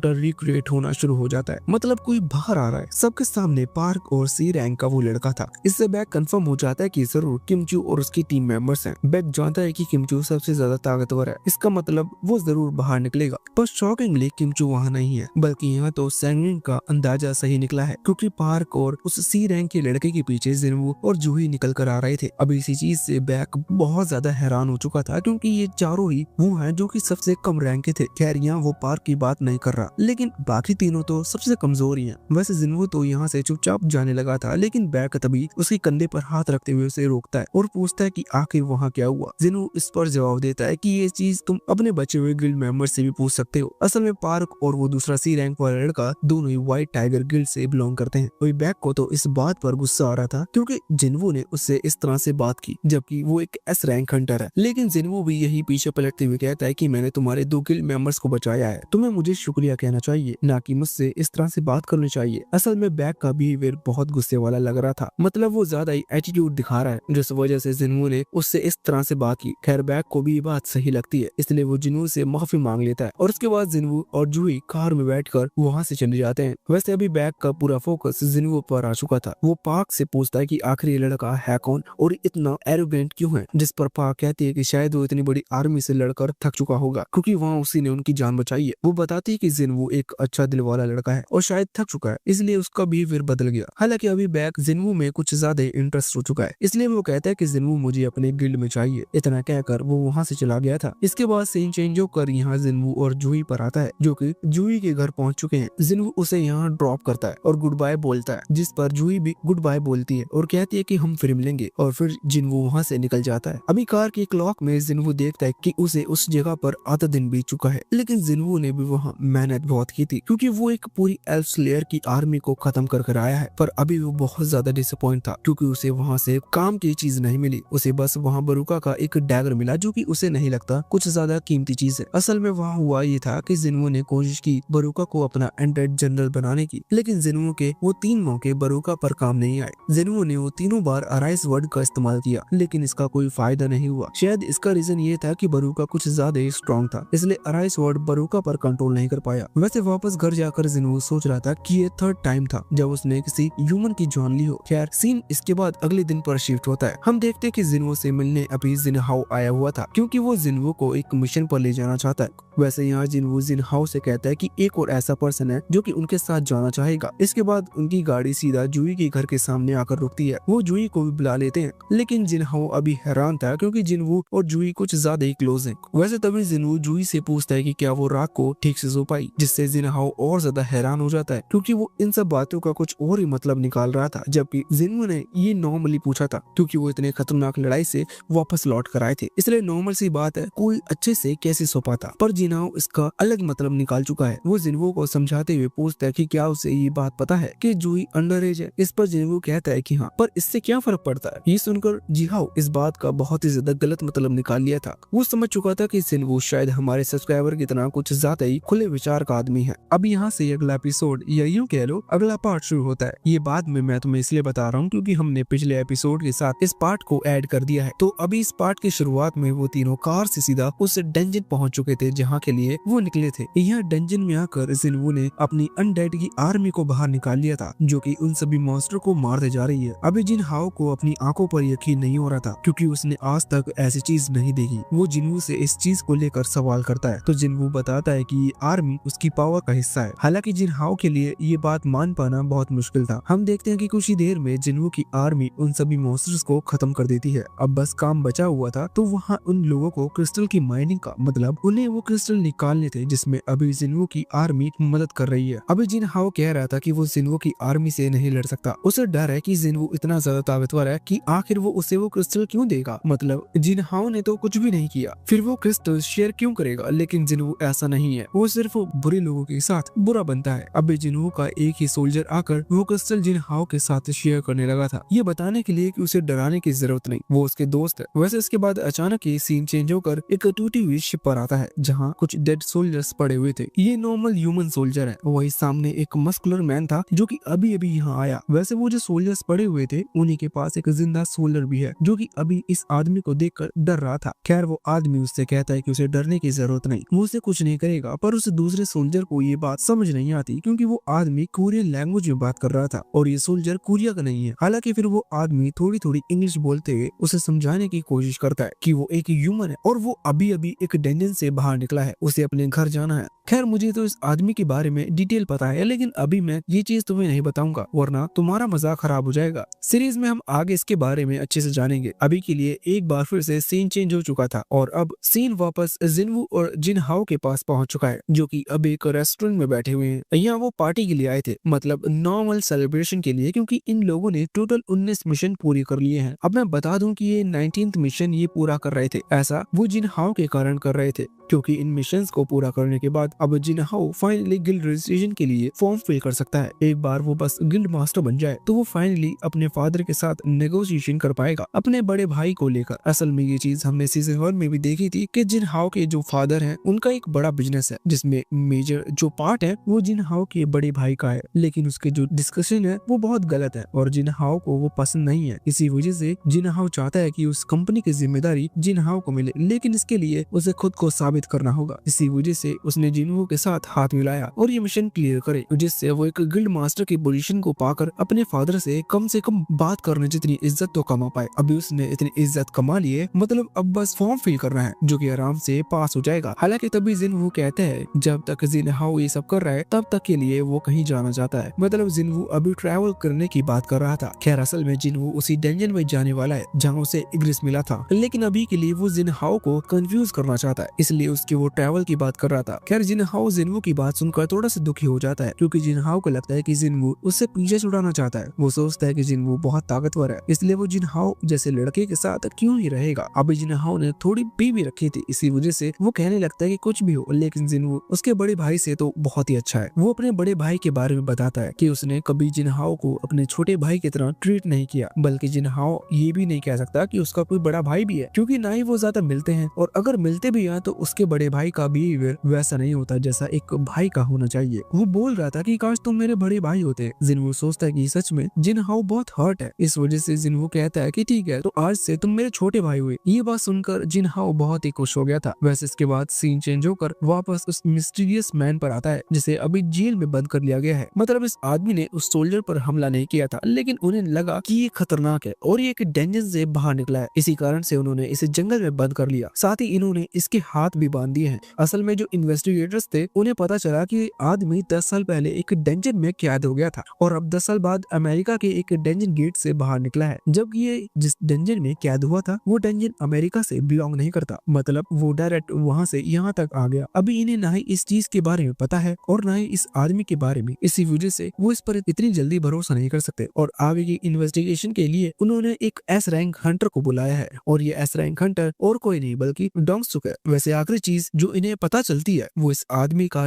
Water recreate होना शुरू हो जाता है, मतलब कोई बाहर आ रहा है। सबके सामने पार्क और सी रैंक का वो लड़का था। इससे बैक कंफर्म हो जाता है कि जरूर किमचू और उसकी टीम मेंबर्स हैं। बैक जानता है कि किमचू सबसे ज्यादा ताकतवर है, इसका मतलब वो जरूर बाहर निकलेगा। पर शॉकिंगली किमचू वहाँ नहीं है, बल्कि यहाँ तो सैंगिंग का अंदाजा सही निकला है, क्योंकि पार्क और उस सी रैंक के लड़के के पीछे जिनवू और जूही निकल कर आ रहे थे। अब इसी चीज से बैक बहुत ज्यादा हैरान हो चुका था, क्योंकि ये चारों ही वो हैं जो कि सबसे कम रैंक के थे। खैर यहाँ वो पार्क की बात नहीं कर रहा, लेकिन बाकी तीनों तो सबसे कमजोर ही हैं। वैसे जिनवू तो यहाँ से चुपचाप जाने लगा था, लेकिन बैक तभी उसके कंधे पर हाथ रखते हुए उसे रोकता है और पूछता है कि आखिर वहाँ क्या हुआ। जिनवू इस पर जवाब देता है कि ये चीज तुम अपने बचे हुए गिल्ड मेंबर से भी पूछ सकते हो। असल में पार्क और वो दूसरा सी रैंक वाला लड़का दोनों ही व्हाइट टाइगर गिल्ड से बिलोंग करते हैं। वही बैक को तो इस बात पर गुस्सा आ रहा था, क्योंकि जिनवू ने उससे इस तरह से बात की, जबकि वो एक एस रैंक हंटर है। लेकिन जिनवू भी यही पीछे पलटते हुए कहता है कि मैंने तुम्हारे 2 गिल्ड मेंबर्स को बचाया है, तुम्हें मुझे शुक्रिया कहना चाहिए, ना कि मुझसे इस तरह से बात करनी चाहिए। असल में बैक का बिहेवियर बहुत गुस्से वाला लग रहा था, मतलब वो ज्यादा ही एटीट्यूड दिखा रहा है, जिस वजह से जिनवू ने उससे इस तरह से बात की। खैर बैक को भी ये बात सही लगती है, इसलिए वो जिनवू से माफी मांग लेता है और उसके बाद जिनवू और जूही कार में बैठकर वहाँ से चले जाते हैं। वैसे अभी बैक का पूरा फोकस जिनवू पर आ चुका था। वो पार्क से पूछता है कि आखिर ये लड़का है कौन और इतना एरोगेंट क्यों है, जिस पर पार्क कहती है कि शायद वो इतनी बड़ी आर्मी से लड़कर थक चुका होगा, क्योंकि वहाँ उसी ने उनकी जान बचाई है। वो बताती है कि जिनवू एक अच्छा दिल वाला लड़का है और शायद थक चुका है, इसलिए उसका बिहेवियर बदल गया। हालांकि अभी बैक जिनवू में कुछ ज्यादा इंटरेस्ट हो चुका है, इसलिए वो कहता है कि जिनवू मुझे अपने गिल्ड में चाहिए। इतना कहकर वो वहाँ से चला गया था। इसके बाद सीन चेंज होकर यहाँ जिनवू और जूही पर आता है, जो कि जूही के घर पहुंच चुके हैं। जिनवू उसे यहाँ ड्रॉप करता है और गुड बाय बोलता है, जिस पर जूही भी गुड बाय बोलती है और कहती है कि हम फिर मिलेंगे, और फिर जिनवू वहाँ से निकल जाता है। अभी कार की क्लॉक में जिनवू देखता है कि उसे उस जगह पर आधा दिन बीत चुका है, लेकिन जिनवू ने भी वहाँ मेहनत बहुत की थी, क्योंकि वो एक पूरी एल्फ स्लेयर की आर्मी को खत्म कर आया है। पर अभी वो बहुत ज्यादा डिसअपॉइंट था, क्योंकि उसे वहाँ से काम की चीज नहीं मिली। उसे बस वहाँ बरूका का एक डैगर मिला, जो कि उसे नहीं लगता कुछ ज्यादा कीमती चीज है। असल में वहाँ हुआ ये था कि जिनवू ने कोशिश की बरूका को अपना एंड्रॉइड जनरल बनाने की, लेकिन जिनवू के वो 3 मौके बरूका पर काम नहीं आए। जिनवू ने वो तीनों बार अराइस वर्ड का इस्तेमाल किया, लेकिन इसका कोई फायदा नहीं हुआ। शायद इसका रीजन ये था कि बरूका कुछ ज्यादा ही स्ट्रॉन्ग था, इसलिए अराइस वर्ड बरूका पर कंट्रोल नहीं कर पाया। वैसे वापस घर जाकर जिनवू सोच रहा था कि ये 3rd टाइम था जब उसने किसी ह्यूमन की जान ली हो। खैर सीन इसके बाद अगले दिन पर शिफ्ट होता है। हम देखते हैं कि जिनवू से मिलने अभी जिनहाओ आया हुआ था, क्योंकि वो जिनवू को एक मिशन पर ले जाना चाहता है। वैसे यहाँ जिनवू जिनहाओ से कहता है कि एक और ऐसा पर्सन है जो कि उनके साथ जाना चाहेगा। इसके बाद उनकी गाड़ी सीधा जूही के घर के सामने आकर रुकती है। वो जूही को भी बुला लेते हैं, लेकिन जिनहाओ अभी हैरान था, क्योंकि जिनवू और जूही कुछ ज्यादा ही क्लोज हैं। वैसे तभी जिनवू जूही से पूछता है कि क्या वो रात को ठीक से सो पाई, जिससे जिनहाओ और ज्यादा हैरान हो जाता है, क्योंकि वो इन सब बातों का कुछ और ही मतलब निकाल रहा था, जबकि जिनवू ने ये नॉर्मली पूछा था, क्योंकि वो इतने खतरनाक लड़ाई से वापस लौट कर आए थे, इसलिए नॉर्मल सी बात है, कोई अच्छे से कैसे सो पाता। पर जिनहाओ इसका अलग मतलब निकाल चुका है। वो जिनवू को समझाते हुए पूछता है कि क्या उसे ये बात पता है कि जूही अंडर एज है। इस पर जिनवू कहता है कि हाँ, पर इससे क्या फर्क पड़ता है। ये सुनकर जिहाओ इस बात का बहुत ही ज्यादा गलत मतलब निकाल लिया था। वो समझ चुका था कि जिनवू शायद हमारे सब्सक्राइबर की तरह कुछ ज्यादा ही खुले विचार का आदमी है। अब यहाँ से अगला एपिसोड या यूं कह लो अगला पार्ट शुरू होता है। ये बाद में मैं तुम्हें इसलिए बता रहा हूँ क्योंकि हमने पिछले एपिसोड के साथ इस पार्ट को ऐड कर दिया है। तो अभी इस पार्ट की शुरुआत में वो तीनों कार से सीधा उस डंजन पहुंच चुके थे जहाँ के लिए वो निकले थे। यहाँ डंजन में आकर जिनवू ने अपनी अनडेड की आर्मी को बाहर निकाल लिया था, जो कि उन सभी मॉन्स्टर को मारते जा रही है। अभी जिनहाओ को अपनी आंखों पर यकीन नहीं हो रहा था, क्योंकि उसने आज तक ऐसी चीज नहीं देखी। वो जिनवू से इस चीज को लेकर सवाल करता है, तो जिनवू बताता है कि ये आर्मी उसकी पावर का हिस्सा है। हालांकि जिनहाओ के लिए ये बात मान पाना बहुत मुश्किल था। हम देखते हैं कि कुछ ही देर में जिनवू की आर्मी उन सभी मॉन्स्टर्स को खत्म कर देती है। अब बस काम बचा हुआ था, तो वहाँ उन लोगों को क्रिस्टल की माइनिंग का मतलब उन्हें वो क्रिस्टल निकालने थे, जिसमें अभी जिनवू की आर्मी मदद कर रही है। अभी जिनहाओ कह रहा था कि वो जिनवू की आर्मी से नहीं लड़ सकता। उसे डर है कि जिनवू इतना ज्यादा ताकतवर है कि आखिर वो उसे वो क्रिस्टल क्यों देगा। मतलब जिनहाओ ने तो कुछ भी नहीं किया, फिर वो क्रिस्टल शेयर क्यों करेगा। लेकिन जिनवू ऐसा नहीं है, वो सिर्फ बुरे लोगों के साथ बुरा बनता है। अभी जिनवू का एक ही सोल्जर आकर वो क्रिस्टल जिनहाओ के साथ शेयर करने लगा था, ये बताने के लिए कि उसे डराने की जरूरत नहीं, वो उसके दोस्त है। वैसे इसके बाद अचानक ही सीन चेंज होकर एक टूटी हुई शिप पर आता है, जहाँ कुछ डेड सोल्जर्स पड़े हुए थे। ये नॉर्मल ह्यूमन सोल्जर है। वही सामने एक मस्कुलर मैन था जो कि अभी अभी यहाँ आया। वैसे वो जो सोल्जर्स पड़े हुए थे उन्हीं के पास एक जिंदा सोल्जर भी है, जो कि अभी इस आदमी को देखकर डर रहा था। खैर वो आदमी उससे कहता है कि उसे डरने की जरूरत नहीं, वो उसे कुछ नहीं करेगा। पर उस दूसरे सोल्जर को ये बात समझ नहीं आती क्योंकि वो आदमी कोरियन लैंग्वेज में बात कर रहा था और ये सोल्जर कोरिया का नहीं है। हालांकि फिर वो आदमी थोड़ी थोड़ी इंग्लिश बोलते हुए उसे समझाने की कोशिश करता है कि वो एक ह्यूमन है और वो अभी अभी एक डेंजन से बाहर निकला है, उसे अपने घर जाना है। खैर मुझे तो इस आदमी के बारे में डिटेल पता है, लेकिन अभी मैं ये चीज तुम्हें नहीं बताऊंगा वरना तुम्हारा मजाक खराब हो जाएगा। सीरीज में हम आगे इसके बारे में अच्छे से जानेंगे। अभी के लिए एक बार फिर से सीन चेंज हो चुका था और अब सीन वापस जिनवू और जिन हाओ के पास पहुंच चुका है, जो कि अब एक रेस्टोरेंट में बैठे हुए हैं। यहाँ वो पार्टी के लिए आए थे, मतलब नॉर्मल सेलिब्रेशन के लिए, क्योंकि इन लोगों ने टोटल 19 मिशन पूरी कर लिए हैं। अब मैं बता दूं कि ये 19th मिशन ये पूरा कर रहे थे, ऐसा वो जिन हाओ के कारण कर रहे थे, क्योंकि इन मिशंस को पूरा करने के बाद अब जिन हाओ फाइनली गिल्ड रजिस्ट्रेशन के लिए फॉर्म फिल कर सकता है। एक बार वो बस गिल्ड मास्टर बन जाए तो वो फाइनली अपने फादर के साथ नेगोशिएशन कर पाएगा अपने बड़े भाई को लेकर। असल में ये चीज हमने सीजन 1 में भी देखी थी कि जिन हाओ के जो फादर हैं उनका एक बड़ा बिजनेस है जिसमें मेजर जो पार्ट है वो जिन हाओ के बड़े भाई का है, लेकिन उसके जो डिस्कशन है वो बहुत गलत है और जिन हाओ को वो पसंद नहीं है। इसी वजह से जिन हाओ चाहता है कि उस कंपनी की जिम्मेदारी जिन हाओ को मिले, लेकिन इसके लिए उसे खुद को साबित करना होगा। इसी वजह से उसने जिनवू के साथ हाथ मिलाया और ये मिशन क्लियर करे, जिससे वो एक गिल्ड मास्टर की पोजीशन को पाकर अपने फादर से कम बात करने जितनी इज्जत तो कमा पाए। अभी उसने इतनी इज्जत कमा ली है, मतलब अब बस फॉर्म फिल करना है जो कि आराम से पास हो जाएगा। हालांकि तभी जिनवू कहते हैं जब तक जिन हाओ ये सब कर रहा है तब तक के लिए वो कहीं जाना चाहता है, मतलब जिनवू अभी ट्रैवल करने की बात कर रहा था। खैर असल में जिनवू उसी डेंजन में जाने वाला है जहाँ उसे इग्रिस मिला था, लेकिन अभी के लिए वो जिन हाओ को कंफ्यूज करना चाहता है, इसलिए उसकी वो ट्रैवल की बात कर रहा था। खैर जिन हाओ जिनवू की बात सुनकर थोड़ा सा दुखी हो जाता है क्योंकि जिन हाओ को लगता है कि जिनवू उससे पीछे छुड़ाना चाहता है। वो सोचता है कि जिनवू बहुत ताकतवर है, इसलिए वो जिन हाओ जैसे लड़के के साथ क्यों ही रहेगा। अभी जिन हाओ ने थोड़ी पी भी रखी थी, इसी वजह से वो कहने लगता है कि कुछ भी हो, लेकिन जिनवू उसके बड़े भाई से तो बहुत ही अच्छा है। वो अपने बड़े भाई के बारे में बताता है कि उसने कभी जिन हाओ को अपने छोटे भाई की तरह ट्रीट नहीं किया, बल्कि जिन हाओ ये भी नहीं कह सकता कि उसका कोई बड़ा भाई भी है, क्योंकि ना ही वो ज्यादा मिलते हैं और अगर मिलते भी हैं तो उसके बड़े भाई का बिहेवियर वैसा नहीं होता जैसा एक भाई का होना चाहिए। वो बोल रहा था कि काश तुम मेरे बड़े भाई होते। जिनवू सोचता है कि सच में जिन हाओ बहुत हर्ट है, इस वजह से जिनवू कहता है कि ठीक है तो आज से तुम मेरे छोटे भाई हुए। ये बात सुनकर जिन हाओ बहुत ही खुश हो गया था। वैसे इसके बाद सीन चेंज होकर वापस उस मिस्टीरियस मैन पर आता है जिसे अभी जेल में बंद कर लिया गया है। मतलब इस आदमी ने उस सोल्जर पर हमला नहीं किया था, लेकिन उन्हें लगा कि ये खतरनाक है और ये एक डेंजर से बाहर निकला है, इसी कारण से उन्होंने इसे जंगल में बंद कर लिया। साथ ही इन्होंने इसके हाथ भी बांध दिए हैं। असल में जो इन्वेस्टिगेटर्स थे उन्हें पता चला कि आदमी 10 साल पहले एक डेंजन में कैद हो गया था और अब 10 साल बाद अमेरिका के एक डेंजन गेट से बाहर निकला है। जबकि ये जिस डेंजन में कैद हुआ था वो डेंजन अमेरिका से बिलोंग नहीं करता, मतलब वो डायरेक्ट वहाँ से यहाँ तक आ गया। अभी इन्हें ना ही इस चीज के बारे में पता है और ना ही इस आदमी के बारे में, इसी वजह से वो इस पर इतनी जल्दी भरोसा नहीं कर सकते और आगे की इन्वेस्टिगेशन के लिए उन्होंने एक एस रैंक हंटर को बुलाया है और ये एस रैंक हंटर और कोई नहीं बल्कि डोंगसुक है। वैसे आखिरी चीज जो इन्हें पता चलती है वो इस आदमी का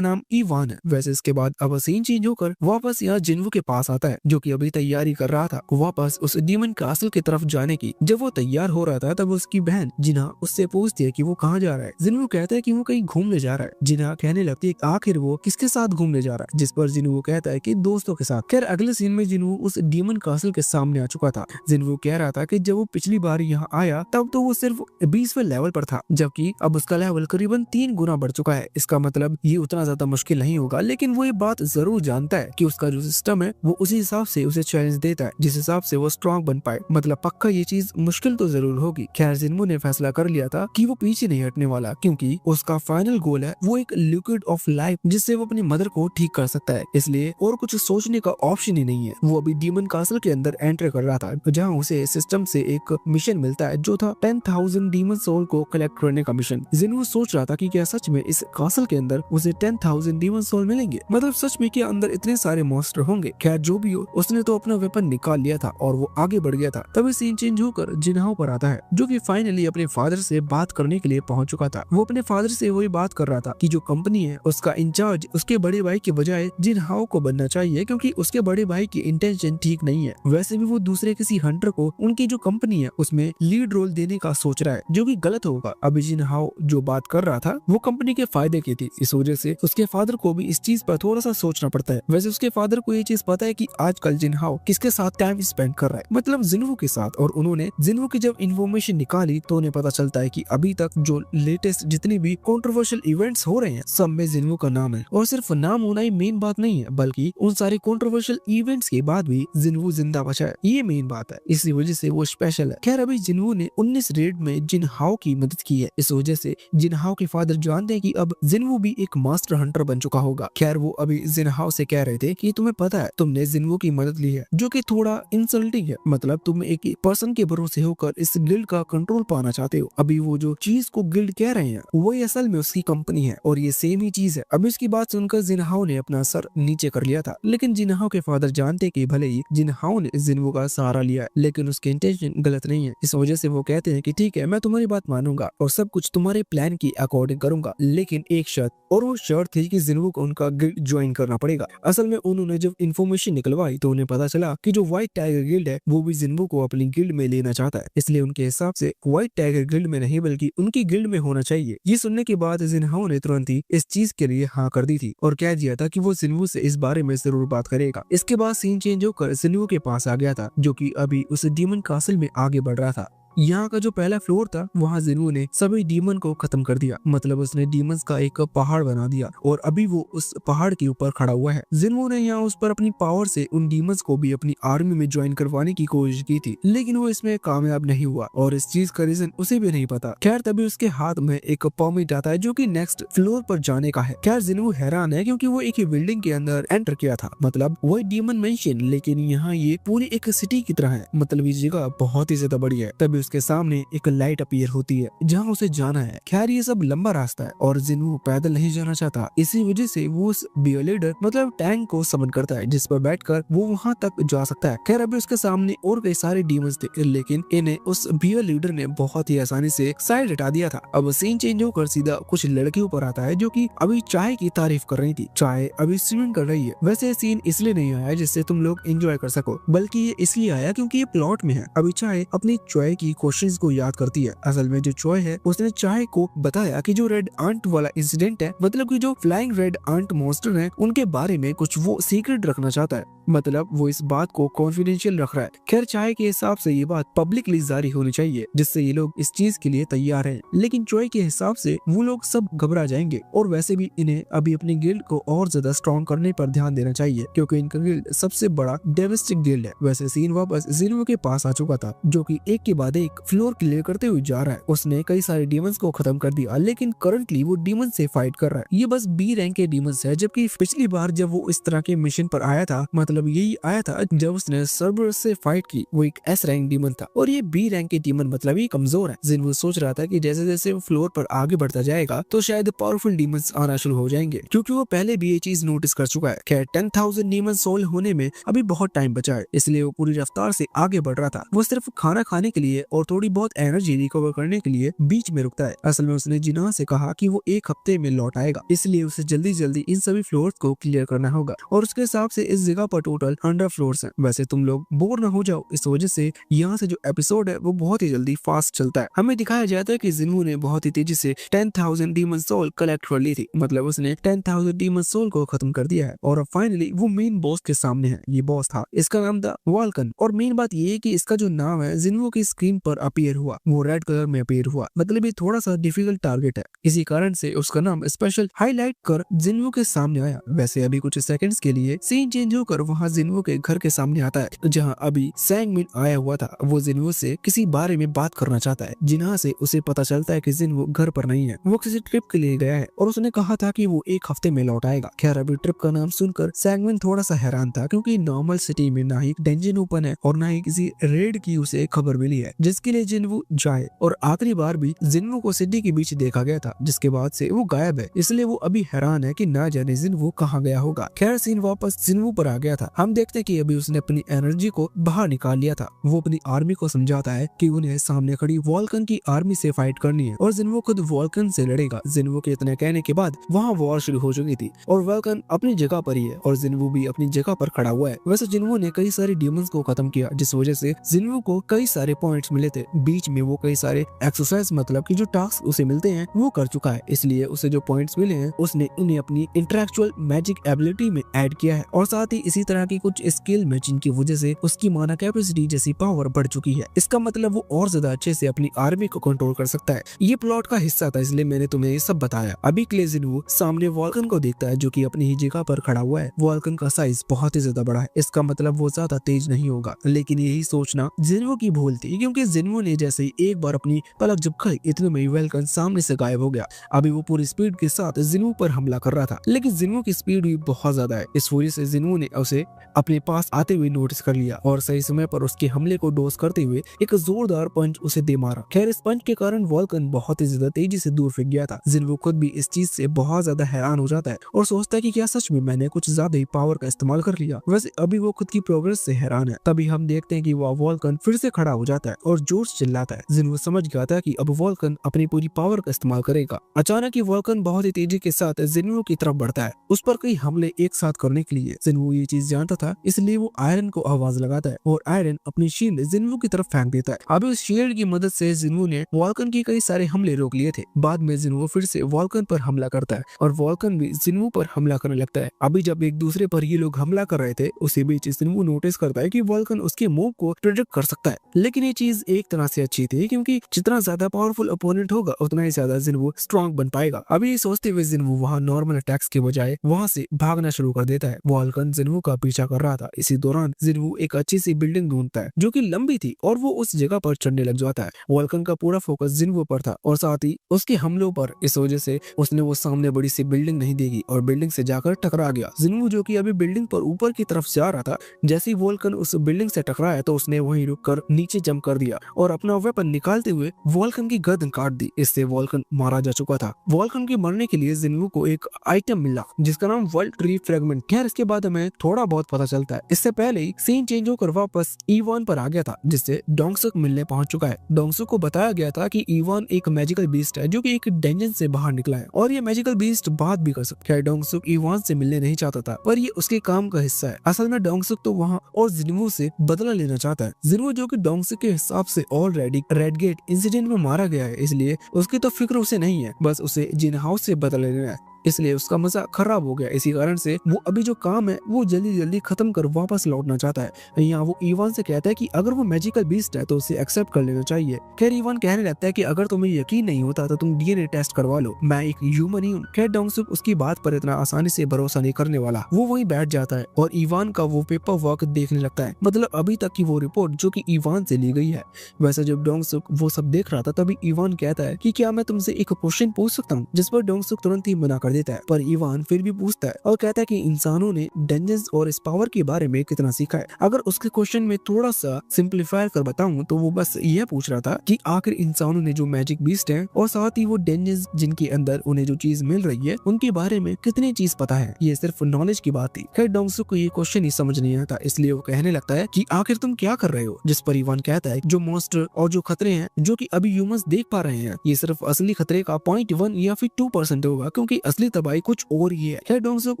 नाम इवान है। वैसे इसके बाद अब सीन चेंज होकर वापस यहाँ जिनवू के पास आता है जो कि अभी तैयारी कर रहा था वापस उस डीमन कासल की तरफ जाने की। जब वो तैयार हो रहा था तब उसकी बहन जिना उससे पूछती है कि वो कहाँ जा रहा है। जिनवू कहता है कि वो कहीं घूमने जा रहा है। जिना कहने लगती है आखिर वो किसके साथ घूमने जा रहा है, जिस पर जिनवू कहता है कि दोस्तों के साथ। खैर अगले सीन में जिनवू उस डीमन कासल के सामने आ चुका था। जिनवू कह रहा था कि जब वो पिछली बार यहाँ आया तब तो वो सिर्फ 20वें लेवल पर था, जबकि अब उसका लेवल करीबन 3 गुना बढ़ चुका है। इसका मतलब ये उतना ज्यादा मुश्किल नहीं होगा, लेकिन वो ये बात जरूर जानता है कि उसका जो सिस्टम है वो उसी हिसाब से उसे चैलेंज देता है जिस हिसाब से वो स्ट्रॉन्ग बन पाए। मतलब पक्का ये चीज मुश्किल तो जरूर होगी। खैर जिनवू ने फैसला कर लिया था कि वो पीछे नहीं हटने वाला, क्योंकि उसका फाइनल गोल है वो एक लिक्विड ऑफ लाइफ जिससे वो अपनी मदर को ठीक कर सकता है। इसलिए और कुछ सोचने का ऑप्शन ही नहीं है। वो अभी डीमन कासल के अंदर एंटर कर रहा था जहाँ उसे सिस्टम से एक मिशन मिलता है जो था 10,000 डीमन सोल को कलेक्ट करने का मिशन। जिनवू सोच रहा था कि क्या सच में इस कासल के अंदर उसे 10,000 डीमन सोल मिलेंगे, मतलब सच में क्या अंदर इतने सारे मॉन्स्टर होंगे। खैर जो भी हो उसने तो अपना वेपन निकाल लिया था और वो आगे बढ़ गया था। तभी सीन चेंज होकर जिनहाओ पर आता है जो कि फाइनली अपने फादर से बात करने के लिए पहुंच चुका था। वो अपने फादर से वही बात कर रहा था कि जो कंपनी है उसका इंचार्ज उसके बड़े भाई के बजाय जिनहाओ को बनना चाहिए, क्योंकि उसके बड़े भाई की इंटेंशन ठीक नहीं है। वैसे भी वो दूसरे किसी हंटर को उनकी जो कंपनी है उसमें लीड रोल देने का सोच रहा है जो कि गलत होगा। अभी जिन जिनहाओ जो बात कर रहा था वो कंपनी के फायदे की थी। इस वजह से उसके फादर को भी इस चीज पर थोड़ा सा सोचना पड़ता है। वैसे उसके फादर को ये चीज पता है कि आजकल जिनहाओ किसके साथ टाइम स्पेंड कर रहा है, मतलब जिन्वू के साथ। और उन्होंने जिन्वू की जब इन्फॉर्मेशन निकाली तो उन्हें पता चलता है कि अभी तक जो लेटेस्ट जितनी भी कंट्रोवर्शियल इवेंट्स हो रहे हैं सब में जिन्वू का नाम है। और सिर्फ नाम होना ही मेन बात नहीं है, बल्कि उन सारे कंट्रोवर्शियल इवेंट्स के बाद भी जिन्वू जिंदा बचा है, ये मेन बात है। इसी वजह से वो स्पेशल है। खैर अभी जिन्वू ने 19 रेड में जिनहाओ की मदद की है। इस वजह से जिनहाओ के फादर जानते हैं कि अब जिन्वू भी एक मास्टर हंटर बन चुका होगा। खैर वो अभी जिनहाओ से कह रहे थे कि तुम्हें पता है तुमने जिन्वू की मदद ली है, जो कि थोड़ा इंसल्टिंग है। मतलब तुम एक पर्सन के भरोसे होकर इस गिल्ड का कंट्रोल पाना चाहते हो। अभी वो जो चीज को गिल्ड कह रहे हैं वही असल में उसकी कंपनी है और ये सेम ही चीज है। अब इसकी बात सुनकर जिनहाओ ने अपना सर नीचे कर लिया था, लेकिन जिनहाओ के फादर जानते कि भले ही जिनहाओ ने जिन्वू का सहारा लिया है लेकिन उसके इंटेंशन गलत नहीं है। इस वजह से वो कहते हैं कि ठीक है मैं तुम्हारी बात मानूंगा और सब कुछ तुम्हारे प्लान की अकॉर्डिंग करूंगा, लेकिन एक शर्त। और वो शर्त थी कि जिन्वू को उनका गिल्ड ज्वाइन करना पड़ेगा। असल में उन्होंने जब इन्फॉर्मेशन निकलवाई तो उन्हें पता चला कि जो व्हाइट टाइगर गिल्ड है वो भी जिन्वू को अपनी गिल्ड में लेना चाहता है। इसलिए उनके हिसाब से व्हाइट टाइगर गिल्ड में नहीं बल्कि उनकी गिल्ड में होना चाहिए। ये सुनने के बाद जिनहाओ ने तुरंत ही इस चीज के लिए हाँ कर दी थी और कह दिया था कि वो जिन्वू से इस बारे में जरूर बात करेगा। इसके बाद सीन चेंज होकर जिन्वू के पास आ गया था, जो कि अभी उस डीमन कासल में आगे बढ़ रहा था। यहाँ का जो पहला फ्लोर था वहाँ जिन्वू ने सभी डीमन को खत्म कर दिया। मतलब उसने डीमंस का एक पहाड़ बना दिया और अभी वो उस पहाड़ के ऊपर खड़ा हुआ है। जिन्वू ने यहाँ उस पर अपनी पावर से उन डीमंस को भी अपनी आर्मी में ज्वाइन करवाने की कोशिश की थी, लेकिन वो इसमें कामयाब नहीं हुआ और इस चीज का रीजन उसे भी नहीं पता। खैर तभी उसके हाथ में एक परमिट आता है जो कि नेक्स्ट फ्लोर पर जाने का है। खैर जिन्वू हैरान है क्योंकि वो एक ही बिल्डिंग के अंदर एंटर किया था, मतलब वही डीमन मेंशन, लेकिन यहाँ ये पूरी एक सिटी की तरह है। मतलब ये जगह बहुत ही ज्यादा बड़ी है। तभी उसके सामने एक लाइट अपीयर होती है जहाँ उसे जाना है। खैर ये सब लंबा रास्ता है और जिन्वू पैदल नहीं जाना चाहता, इसी वजह से वो उस बियर लीडर मतलब टैंक को समन करता है जिस पर बैठकर वो वहाँ तक जा सकता है। खैर अभी उसके सामने और कई सारे डीमंस थे, लेकिन इन्हें उस बियर लीडर ने बहुत ही आसानी से साइड हटा दिया था। अब सीन चेंज होकर सीधा कुछ लड़कियों पर आता है जो कि अभी चाय की तारीफ कर रही थी। चाय अभी स्विमिंग कर रही है। वैसे सीन इसलिए नहीं आया जिससे तुम लोग एंजॉय कर सको, बल्कि ये इसलिए आया क्योंकि ये प्लॉट में है। अभी चाय अपनी चाय की क्वेश्चन को याद करती है। असल में जो चॉय है उसने चाय को बताया कि जो रेड आंट वाला इंसिडेंट है, मतलब कि जो फ्लाइंग रेड आंट मॉन्स्टर है उनके बारे में कुछ वो सीक्रेट रखना चाहता है। मतलब वो इस बात को कॉन्फिडेंशियल रख रहा है। खैर चाय के हिसाब से ये बात पब्लिकली जारी होनी चाहिए जिससे ये लोग इस चीज के लिए तैयार हैं, लेकिन चॉय के हिसाब से वो लोग सब घबरा जाएंगे और वैसे भी इन्हें अभी अपनी गिल्ड को और ज्यादा स्ट्रॉन्ग करने पर ध्यान देना चाहिए क्योंकि इनका गिल्ड सबसे बड़ा डेविस्टिक गिल्ड है। वैसे सीन वापस जिन्वू के पास आ चुका था जो कि एक के बाद एक फ्लोर क्लियर करते हुए जा रहा है। उसने कई सारे डीमंस को खत्म कर दिया, लेकिन करंटली वो डीमन से फाइट कर रहा है। ये बस बी रैंक के डीमंस है, जबकि पिछली बार जब वो इस तरह के मिशन पर आया था, मतलब यही आया था जब उसने सर्बरस से फाइट की, वो एक एस रैंक डीमन था और ये बी रैंक के डीमन मतलब ये कमजोर है। जिन्वू सोच रहा था कि जैसे जैसे वो फ्लोर पर आगे बढ़ता जाएगा तो शायद पावरफुल डीमंस आना शुरू हो जाएंगे, क्योंकि वो पहले भी ये चीज नोटिस कर चुका है। खैर 10,000 डीमन सोल होने में अभी बहुत टाइम बचा है, इसलिए वो पूरी रफ्तार से आगे बढ़ रहा था। वो सिर्फ खाना खाने के लिए और थोड़ी बहुत एनर्जी रिकवर करने के लिए बीच में रुकता है। असल में उसने जिना से कहा कि वो एक हफ्ते में लौट आएगा, इसलिए उसे जल्दी जल्दी इन सभी फ्लोर्स को क्लियर करना होगा और उसके हिसाब से इस जगह पर टोटल 100 फ्लोर्स हैं। वैसे तुम लोग बोर ना हो जाओ, इस वजह से यहाँ से जो एपिसोड है वो बहुत ही जल्दी फास्ट चलता है। हमें दिखाया जाता है कि जिन्वू ने बहुत ही तेजी से 10,000 डीमन सोल कलेक्ट कर ली थी, मतलब उसने 10,000 डीमन सोल को खत्म कर दिया है और अब फाइनली वो मेन बॉस के सामने है। ये बॉस था, इसका नाम था वाल्कन और मेन बात ये है कि इसका जो नाम है जिन्वू की स्क्रीन पर अपीयर हुआ, वो रेड कलर में अपीयर हुआ, मतलब ये थोड़ा सा डिफिकल्ट टारगेट है, इसी कारण से उसका नाम स्पेशल हाईलाइट कर जिन्वू के सामने आया। वैसे अभी कुछ सेकंड्स के लिए सीन चेंज होकर वहाँ जिन्वू के घर के सामने आता है जहाँ अभी सैंगमिन आया हुआ था। वो जिन्वू से किसी बारे में बात करना चाहता है, जिन्हा से उसे पता चलता है कि जिन्वू घर पर नहीं है, वो किसी ट्रिप के लिए गया है और उसने कहा था कि वो एक हफ्ते में लौट आएगा। खैर अभी ट्रिप का नाम सुनकर सैंगमिन थोड़ा सा हैरान था क्योंकि नॉर्मल सिटी में ना ही डेंजन ओपन है और ना ही किसी रेड की उसे खबर मिली है जिसके लिए जिन्वू जाए। और आखिरी बार भी जिन्वू को सिटी के बीच देखा गया था, जिसके बाद से वो गायब है, इसलिए वो अभी हैरान है कि ना जाने जिन्वू कहाँ गया होगा। खैर सीन वापस जिन्वू पर आ गया था। हम देखते हैं कि अभी उसने अपनी एनर्जी को बाहर निकाल लिया था। वो अपनी आर्मी को समझाता है कि उन्हें सामने खड़ी वाल्कन की आर्मी से फाइट करनी है और जिन्वू खुद वाल्कन से लड़ेगा। जिन्वू के इतने कहने के बाद वहाँ वॉर शुरू हो चुकी थी और वाल्कन अपनी जगह पर ही है और जिन्वू भी अपनी जगह पर खड़ा हुआ है। वैसे जिन्वू ने कई सारे डीमंस को खत्म किया, जिस वजह से जिन्वू को कई सारे पॉइंट्स मिले थे, बीच में वो कई सारे एक्सरसाइज मतलब कि जो टास्क उसे मिलते हैं वो कर चुका है, इसलिए उसे जो पॉइंट्स मिले हैं उसने उन्हें अपनी इंटेलेक्चुअल मैजिक एबिलिटी में ऐड किया है और साथ ही इसी तरह की कुछ स्किल में जिनकी वजह से उसकी माना कैपेसिटी जैसी पावर बढ़ चुकी है। इसका मतलब वो और ज्यादा अच्छे से अपनी आर्मी को कंट्रोल कर सकता है। ये प्लॉट का हिस्सा था, इसलिए मैंने तुम्हें ये सब बताया। अभी क्ले जिन्वू सामने वॉल्कन को देखता है जो कि अपनी ही जगह पर खड़ा हुआ है। वॉल्कन का साइज बहुत ही ज्यादा बड़ा है, इसका मतलब वो ज्यादा तेज नहीं होगा, लेकिन यही सोचना जिन्वू की भूल थी, क्योंकि जिन्वू ने जैसे ही एक बार अपनी पलक झपकाई इतने में वॉल्कन सामने से गायब हो गया। अभी वो पूरी स्पीड के साथ जिन्वू पर हमला कर रहा था, लेकिन जिन्वू की स्पीड भी बहुत ज्यादा है। इस वजह से जिन्वू ने उसे अपने पास आते हुए नोटिस कर लिया और सही समय पर उसके हमले को डोज करते हुए एक जोरदार पंच उसे दे मारा। खैर इस पंच के कारण वॉल्कन बहुत ही ज्यादा तेजी से दूर फेंक गया था। जिन्वू खुद भी इस चीज से बहुत ज्यादा हैरान हो जाता है और सोचता है कि क्या सच में मैंने कुछ ज्यादा ही पावर का इस्तेमाल कर लिया। वैसे अभी वो खुद की प्रोग्रेस से हैरान है। तभी हम देखते हैं कि वो वॉल्कन फिर से खड़ा हो जाता है और जोर से चिल्लाता है। जिन्वू समझ गया था कि अब वॉल्कन अपनी पूरी पावर का इस्तेमाल करेगा। अचानक ही वॉल्कन बहुत ही तेजी के साथ जिन्वू की तरफ बढ़ता है, उस पर कई हमले एक साथ करने के लिए। जिन्वू ये चीज जानता था, इसलिए वो आयरन को आवाज लगाता है और आयरन अपनी शील्ड जिन्वू की तरफ फेंक देता है। अभी उस शील्ड की मदद से जिन्वू ने वॉल्कन की कई सारे हमले रोक लिए थे। बाद में जिन्वू फिर से वॉल्कन पर हमला करता है और वॉल्कन भी जिन्वू पर हमला करने लगता है। अभी जब एक दूसरे पर ये लोग हमला कर रहे थे, उसी बीच जिन्वू नोटिस करता है कि वॉल्कन उसके मूव को प्रेडिक्ट कर सकता है। लेकिन ये चीज एक तरह से अच्छी थी, क्योंकि जितना ज्यादा पावरफुल ओपोनेंट होगा उतना ही ज्यादा जिन्वू स्ट्रॉन्ग बन पाएगा। अभी ये सोचते हुए जिन्वू वहाँ नॉर्मल अटैक्स के बजाय वहाँ से भागना शुरू कर देता है। वॉल्कन जिन्वू का पीछा कर रहा था। इसी दौरान जिन्वू एक अच्छी सी बिल्डिंग ढूंढता है जो कि लंबी थी और वो उस जगह पर चढ़ने लग जाता है। वॉल्कन का पूरा फोकस जिन्वू पर था और साथ ही उसके हमलों पर। इस वजह से उसने वो सामने बड़ी सी बिल्डिंग नहीं देखी और बिल्डिंग से जाकर टकरा गया। जिन्वू जो कि अभी बिल्डिंग पर ऊपर की तरफ जा रहा था, जैसे ही वॉल्कन उस बिल्डिंग से टकराया तो उसने वहीं रुककर नीचे जंप कर दिया और अपना वेपन निकालते हुए वॉल्कन की गर्दन काट दी। इससे वॉल्कन मारा जा चुका था। वॉल्कन के मरने के लिए जिन्वू को एक आइटम मिला जिसका नाम वर्ल्ड ट्री फ्रेगमेंट। खैर इसके बाद हमें थोड़ा बहुत पता चलता है। इससे पहले ही सीन चेंज होकर वापस ईवान पर आ गया था, जिससे डोंगसुक मिलने पहुंच चुका है। डोंगसुक को बताया गया था कि ईवान एक मैजिकल बीस्ट है जो कि एक डंजन से बाहर निकला है और ये मैजिकल बीस्ट बात भी कर सकता है। डोंगसुक ईवान से मिलने नहीं चाहता था, पर ये उसके काम का हिस्सा है। असल में डोंगसुक तो वहाँ और जिन्वू से बदला लेना चाहता है। जिन्वू जो कि डोंगसुक के हिसाब से ऑलरेडी रेड गेट इंसिडेंट में मारा गया है, इसलिए उसकी तो फिक्र उसे नहीं है, बस उसे जिन हाउस से बदला लेना है। इसलिए उसका मजा खराब हो गया। इसी कारण से वो अभी जो काम है वो जल्दी जल्दी खत्म कर वापस लौटना चाहता है। यहाँ वो ईवान से कहता है कि अगर वो मैजिकल बीस्ट है तो उसे एक्सेप्ट कर लेना चाहिए। खैर ईवान कहने लगता है कि अगर तुम्हें यकीन नहीं होता तो तुम डीएनए टेस्ट करवा लो, मैं एक ह्यूमन ही हूँ। खैर डोंगसुक उसकी बात पर इतना आसानी से भरोसा नहीं करने वाला। वो वहीं बैठ जाता है और ईवान का वो पेपर वर्क देखने लगता है, मतलब अभी तक की वो रिपोर्ट जो कि ईवान से ली गई है। वैसे जब डोंगसुक वो सब देख रहा था तभी ईवान कहता है कि क्या मैं तुमसे एक क्वेश्चन पूछ सकता हूँ, जिस पर डोंगसुक तुरंत ही मना कर देता है। पर ईवान फिर भी पूछता है और कहता है कि इंसानों ने डंजन्स और इस पावर के बारे में कितना सीखा है। अगर उसके क्वेश्चन में थोड़ा सा सिंप्लीफाई कर बताऊं तो वो बस यह पूछ रहा था कि आखिर इंसानों ने जो मैजिक बीस्ट है और साथ ही वो डंजन्स जिनके अंदर उन्हें जो चीज मिल रही है उनके बारे में कितनी चीज पता है। ये सिर्फ नॉलेज की बात थी। खैर डोंगसुक को ये क्वेश्चन ही समझ नहीं आता, इसलिए वो कहने लगता है कि आखिर तुम क्या कर रहे हो। जिस पर ईवान कहता है जो मॉन्स्टर और जो खतरे हैं जो कि अभी ह्यूमंस देख पा रहे हैं, ये सिर्फ असली खतरे का 0.1 या फिर 2% होगा, क्योंकि असली तबाही कुछ और ही है। खैर डोंगसुक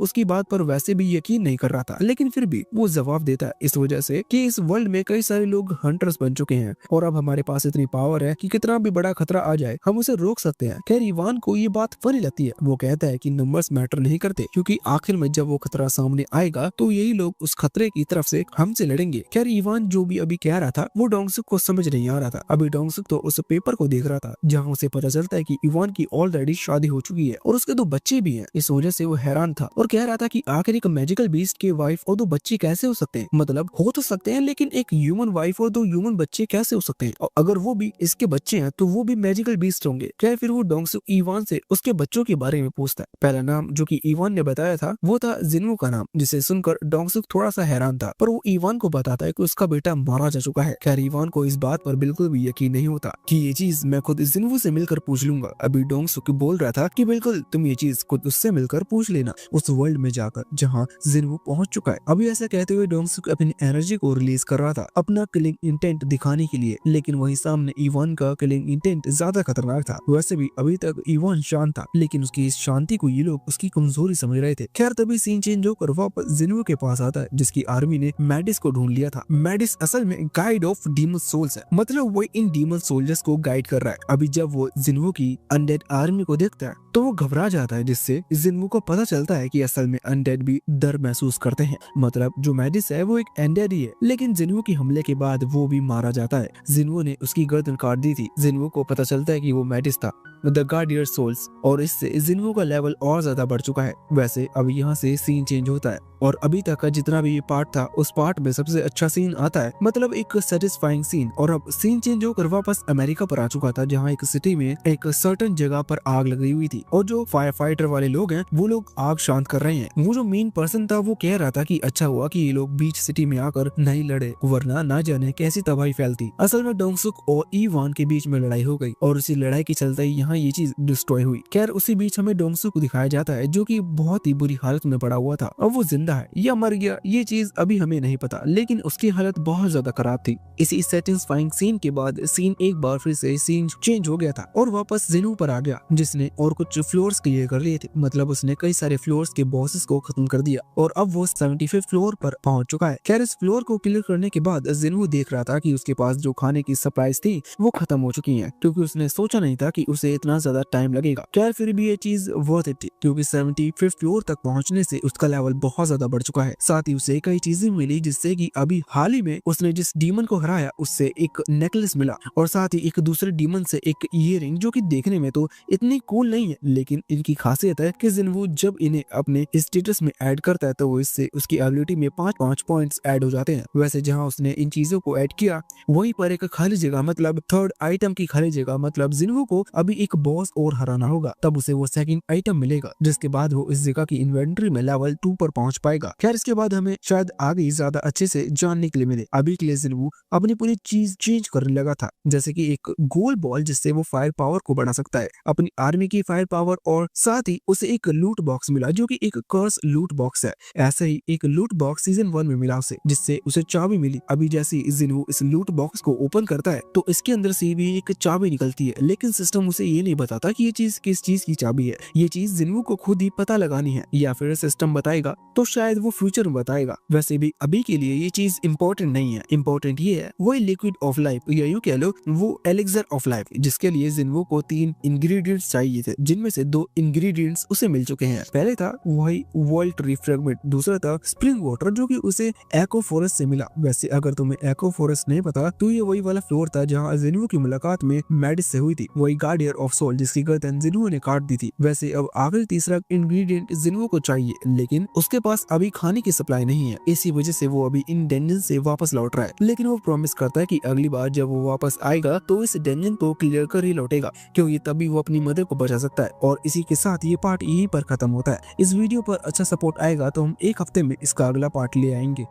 उसकी बात पर वैसे भी यकीन नहीं कर रहा था, लेकिन फिर भी वो जवाब देता है इस वजह से कि इस वर्ल्ड में कई सारे लोग हंटर्स बन चुके हैं और अब हमारे पास इतनी पावर है कि कितना भी बड़ा खतरा आ जाए हम उसे रोक सकते हैं। खैर ईवान को ये बात फनी लगती है। वो कहता है कि नंबर्स मैटर नहीं करते, क्योंकि आखिर में जब वो खतरा सामने आएगा तो यही लोग उस खतरे की तरफ से हमसे लड़ेंगे। खैर ईवान जो भी अभी कह रहा था वो डोंगसुक को समझ नहीं आ रहा था। अभी डोंगसुक तो उस पेपर को देख रहा था जहाँ उसे पता चलता है कि ईवान की ऑलरेडी शादी हो चुकी है और उसके 2 बच्चे भी हैं। इस वजह से वो हैरान था और कह रहा था कि आखिर एक मैजिकल बीस्ट के वाइफ और 2 बच्चे कैसे हो सकते हैं, मतलब हो तो सकते हैं लेकिन एक ह्यूमन वाइफ और 2 ह्यूमन बच्चे कैसे हो सकते हैं, और अगर वो भी इसके बच्चे हैं तो वो भी मैजिकल बीस्ट होंगे। क्या फिर वो डोंगसुक ईवान से उसके बच्चों के बारे में पूछता है। पहला नाम जो कि ईवान ने बताया था वो था जिन्वू का नाम, जिसे सुनकर डोंगसुक थोड़ा सा हैरान था, पर वो ईवान को बताता है कि उसका बेटा मारा जा चुका है। खैर ईवान को इस बात पर बिल्कुल भी यकीन नहीं होता कि ये चीज मैं खुद जिन्वू से मिलकर पूछ लूंगा। अभी डोंगसुक बोल रहा था कि बिल्कुल तुम ये चीज चीज खुद उससे मिलकर पूछ लेना उस वर्ल्ड में जाकर जहाँ जिन्वो पहुंच चुका है। अभी ऐसा कहते हुए डोंगसुक अपनी एनर्जी को रिलीज कर रहा था अपना किलिंग इंटेंट दिखाने के लिए, लेकिन वही सामने इवान का किलिंग इंटेंट ज्यादा खतरनाक था। वैसे भी अभी तक इवान शांत था, लेकिन उसकी इस शांति को ये लोग उसकी कमजोरी समझ रहे थे। खैर तभी सीन चेंज होकर वापस जिन्वो के पास आता है, जिसकी आर्मी ने मैडिस को ढूंढ लिया था। मैडिस असल में गाइड ऑफ डीमन सोल्स है, मतलब वो इन डीमन सोल्जर्स को गाइड कर रहा है। अभी जब वो जिन्वो की अनडेड आर्मी को देखता है तो वो घबरा जाता है, जिससे जिन्वो को पता चलता है कि असल में अनडेड भी डर महसूस करते हैं। मतलब जो मैडिस है वो एक अनडेड ही है, लेकिन जिन्वो के हमले के बाद वो भी मारा जाता है। जिन्वो ने उसकी गर्दन काट दी थी। जिन्वो को पता चलता है कि वो मैडिस था, द गार्डियर सोल्स, और इससे जिन्वो का लेवल और ज्यादा बढ़ चुका है। वैसे अब यहाँ से सीन चेंज होता है और अभी तक का जितना भी ये पार्ट था उस पार्ट में सबसे अच्छा सीन आता है, मतलब एक सेटिस्फाइंग सीन। और अब सीन चेंज होकर वापस अमेरिका पर आ चुका था, जहाँ एक सिटी में एक सर्टेन जगह पर आग लगी हुई थी और जो फायर फाइटर वाले लोग हैं वो लोग आग शांत कर रहे हैं। वो जो मेन पर्सन था वो कह रहा था कि अच्छा हुआ कि ये लोग बीच सिटी में आकर नहीं लड़े, वरना ना जाने कैसी तबाही फैलती। असल में डोंगसुक और इवान के बीच में लड़ाई हो गई और उसी लड़ाई के चलते यहाँ ये चीज डिस्ट्रॉय हुई। खैर उसी बीच हमें डोंगसुक को दिखाया जाता है जो कि बहुत ही बुरी हालत में पड़ा हुआ था। अब वो जिंदा है या मर गया ये चीज अभी हमें नहीं पता, लेकिन उसकी हालत बहुत ज्यादा खराब थी। इसी सेटिस्फाइंग सीन के बाद सीन एक बार फिर से सीन चेंज हो गया था और वापस जिन्वो पर आ गया, जिसने और कुछ फ्लोर्स क्लियर कर लिए थे। मतलब उसने कई सारे फ्लोर्स के बॉसेस को खत्म कर दिया और अब वो 75 फ्लोर पर पहुंच चुका है। खैर इस फ्लोर को क्लियर करने के बाद जिन्वो देख रहा था कि उसके पास जो खाने की सप्लाईज थी वो खत्म हो चुकी हैं, क्योंकि उसने सोचा नहीं था कि उसे इतना ज्यादा टाइम लगेगा। खैर फिर भी ये चीज वर्थ इट थी, क्योंकि 75 फ्लोर तक पहुंचने से उसका लेवल बहुत ज्यादा बढ़ चुका है। साथ ही उसे कई चीजें मिली, जिससे कि अभी हाल ही में उसने जिस डीमन को हराया उससे एक नेकलेस मिला और साथ ही एक दूसरे डीमन से एक ईयरिंग, जो कि देखने में तो इतनी कूल नहीं है, लेकिन इनकी खासियत है कि जिन्वो जब इन्हें अपने स्टेटस में ऐड करता है तो वो इससे उसकी एबिलिटी में 5-5 पॉइंट्स ऐड हो जाते हैं। वैसे जहां उसने इन चीजों को ऐड किया वहीं पर एक खाली जगह, मतलब थर्ड आइटम की खाली जगह, मतलब जिन्वो को अभी एक बॉस और हराना होगा, तब उसे वो सेकंड आइटम मिलेगा, जिसके बाद वो इस जगह की इन्वेंटरी में लेवल 2 पर पहुंच पाएगा। खैर इसके बाद हमें शायद आगे ज्यादा अच्छे से जानने के लिए मिले। अभी के लिए जिन्वो अपनी पूरी चीज चेंज करने लगा था, जैसे कि एक गोल बॉल जिससे वो फायर पावर को बढ़ा सकता है, अपनी आर्मी की फायर पावर, और साथ ही उसे एक लूट बॉक्स मिला जो कि एक कर्स लूट बॉक्स है। ऐसे ही एक लूट बॉक्स सीजन 1 में मिला उसे, जिससे उसे चाबी मिली। अभी जैसे जिन्वो इस लूट बॉक्स को ओपन करता है तो इसके अंदर से भी एक चाबी निकलती है, लेकिन सिस्टम उसे ये नहीं बताता कि ये चीज किस चीज की चाबी है। ये चीज जिन्वो को खुद ही पता लगानी है, या फिर सिस्टम बताएगा तो शायद वो फ्यूचर में बताएगा। वैसे भी अभी के लिए ये चीज इंपॉर्टेंट नहीं है, इंपॉर्टेंट ये है वो लिक्विड ऑफ लाइफ, या यूं कह लो वो एलिक्सर ऑफ लाइफ, जिसके लिए जिन्वो को 3 इंग्रेडिएंट्स चाहिए थे, जिनमें से 2 इंग्रेडिएंट्स उसे मिल चुके हैं। पहले था वही वर्ल्ड ट्री फ्रेगमेंट, दूसरा था स्प्रिंग वाटर जो कि उसे एको फॉरेस्ट से मिला। वैसे अगर तुम्हें एको फॉरेस्ट नहीं पता तो ये वही वाला फ्लोर था जहाँ जिन्वो की मुलाकात में मैडिस से हुई थी, वही गार्डियर ऑफ सोल जिसकी गर्दन जिन्वो ने काट दी थी। वैसे अब आखिरी तीसरा इंग्रेडिएंट जिन्वो को चाहिए, लेकिन उसके पास अभी खाने की सप्लाई नहीं है, इसी वजह से वो अभी इन डंजन से वापस लौट रहा है। लेकिन वो प्रॉमिस करता है कि अगली बार जब वो वापस आएगा तो इस डंजन को क्लियर कर ही लौटेगा, क्योंकि तभी वो अपनी मदर को बचा सकता है। और इसी के साथ ये पार्ट यहीं पर खत्म होता है। इस वीडियो पर अच्छा सपोर्ट आएगा तो हम एक हफ्ते में इसका अगला पार्ट ले आएंगे।